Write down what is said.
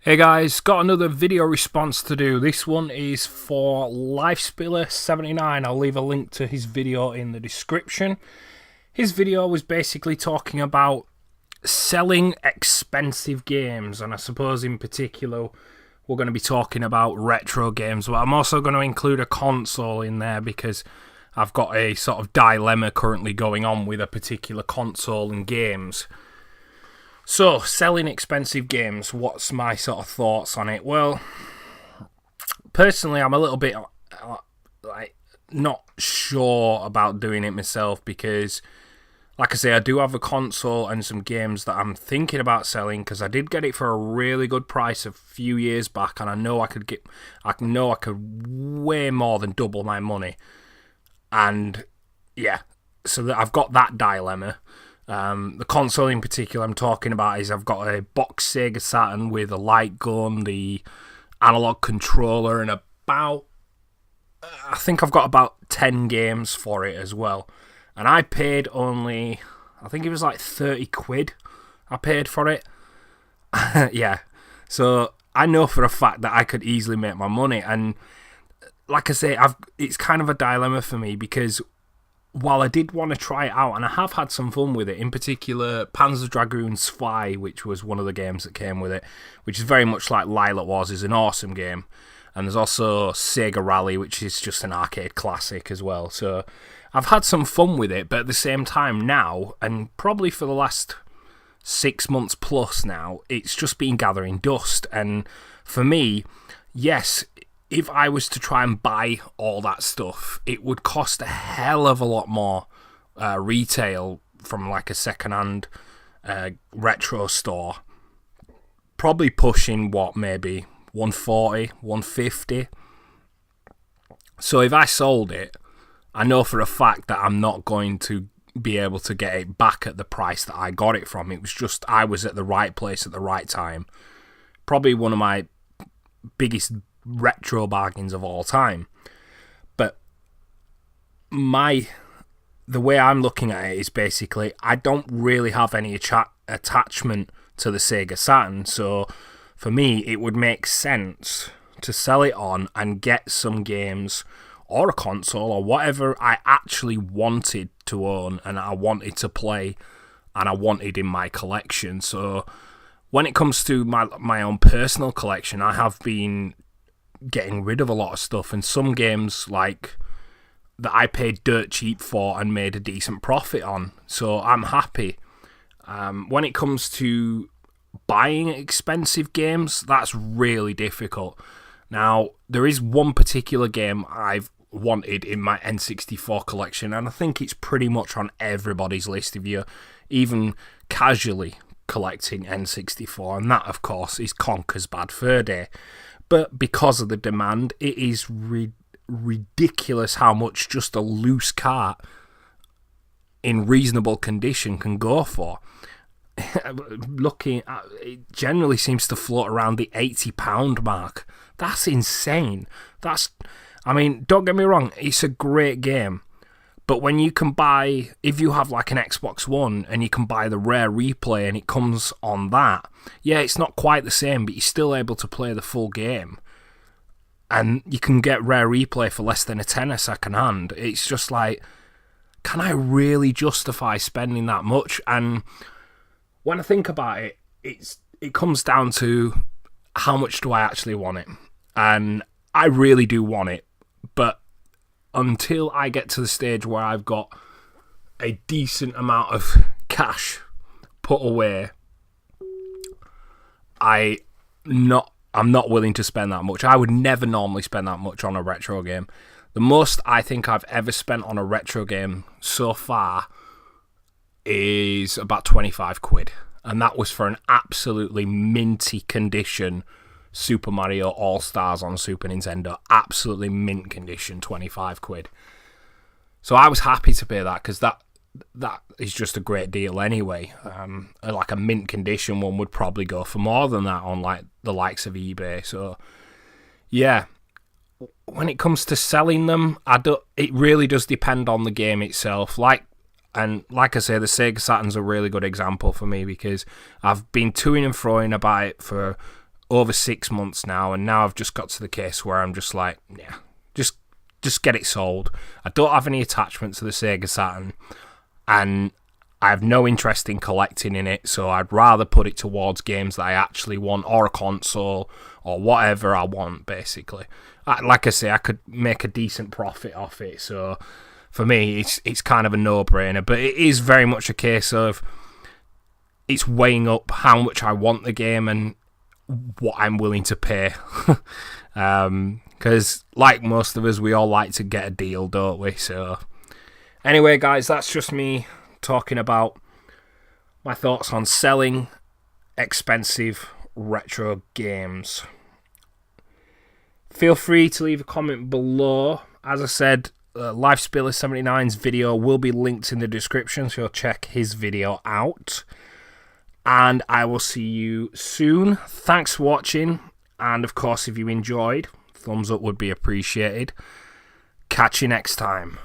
Hey guys, got another video response to do. This one is for Lifespiller79. I'll leave a link to his video in the description. His video was basically talking about selling expensive games, and I suppose in particular we're going to be talking about retro games, but I'm also going to include a console in there because I've got a sort of dilemma currently going on with a particular console and games. So, selling expensive games, what's my sort of thoughts on it? Well, personally, I'm a little bit not sure about doing it myself because, like I say, I do have a console and some games that I'm thinking about selling because I did get it for a really good price a few years back, and I know I could way more than double my money. And yeah, so that I've got that dilemma. The console in particular I'm talking about is I've got a box Sega Saturn with a light gun, the analog controller, and I think I've got about 10 games for it as well. And I paid only, I think it was like 30 quid I paid for it. Yeah, so I know for a fact that I could easily make my money. And like I say, it's kind of a dilemma for me because while I did want to try it out, and I have had some fun with it, in particular Panzer Dragoon Spy, which was one of the games that came with it, which is very much like Lilac Wars, is an awesome game. And there's also Sega Rally, which is just an arcade classic as well. So I've had some fun with it, but at the same time now, and probably for the last 6 months plus now, it's just been gathering dust. And for me, yes, if I was to try and buy all that stuff, it would cost a hell of a lot more retail from like a second-hand retro store. Probably pushing, maybe 140, 150. So if I sold it, I know for a fact that I'm not going to be able to get it back at the price that I got it from. It was just I was at the right place at the right time. Probably one of my biggest retro bargains of all time. But the way I'm looking at it is basically I don't really have any attachment to the Sega Saturn, so for me it would make sense to sell it on and get some games or a console or whatever I actually wanted to own and I wanted to play and I wanted in my collection. So when it comes to my own personal collection, I have been getting rid of a lot of stuff, and some games like that I paid dirt cheap for and made a decent profit on, so I'm happy. When it comes to buying expensive games, that's really difficult. Now, there is one particular game I've wanted in my N64 collection, and I think it's pretty much on everybody's list if you're even casually collecting N64, and that, of course, is Conker's Bad Fur Day. But because of the demand, it is ridiculous how much just a loose cart in reasonable condition can go for. Looking at it, generally seems to float around the £80 mark. That's insane. Don't get me wrong, it's a great game. But when you can buy, if you have like an Xbox One and you can buy the rare replay and it comes on that, yeah, it's not quite the same, but you're still able to play the full game. And you can get rare replay for less than a tenner second hand. It's just like, can I really justify spending that much? And when I think about it, it comes down to how much do I actually want it? And I really do want it, but until I get to the stage where I've got a decent amount of cash put away, I'm not willing to spend that much. I would never normally spend that much on a retro game. The most I think I've ever spent on a retro game so far is about 25 quid. And that was for an absolutely minty condition Super Mario All-Stars on Super Nintendo. Absolutely mint condition, 25 quid. So I was happy to pay that because that is just a great deal anyway. Like a mint condition one would probably go for more than that on like the likes of eBay. So yeah, when it comes to selling them, it really does depend on the game itself. Like I say, the Sega Saturn's a really good example for me because I've been toing and froing about it for over 6 months now, and now I've just got to the case where I'm just like, yeah, just get it sold. I don't have any attachment to the Sega Saturn, and I have no interest in collecting in it, so I'd rather put it towards games that I actually want, or a console, or whatever I want, basically. Like I say, I could make a decent profit off it, so for me, it's kind of a no-brainer, but it is very much a case of it's weighing up how much I want the game and what I'm willing to pay. Because like most of us, we all like to get a deal, don't we? So anyway, guys, that's just me talking about my thoughts on selling expensive retro games. Feel free to leave a comment below. As I said, LifeSpiller79's video will be linked in the description, so check his video out. And I will see you soon. Thanks for watching. And of course, if you enjoyed, thumbs up would be appreciated. Catch you next time.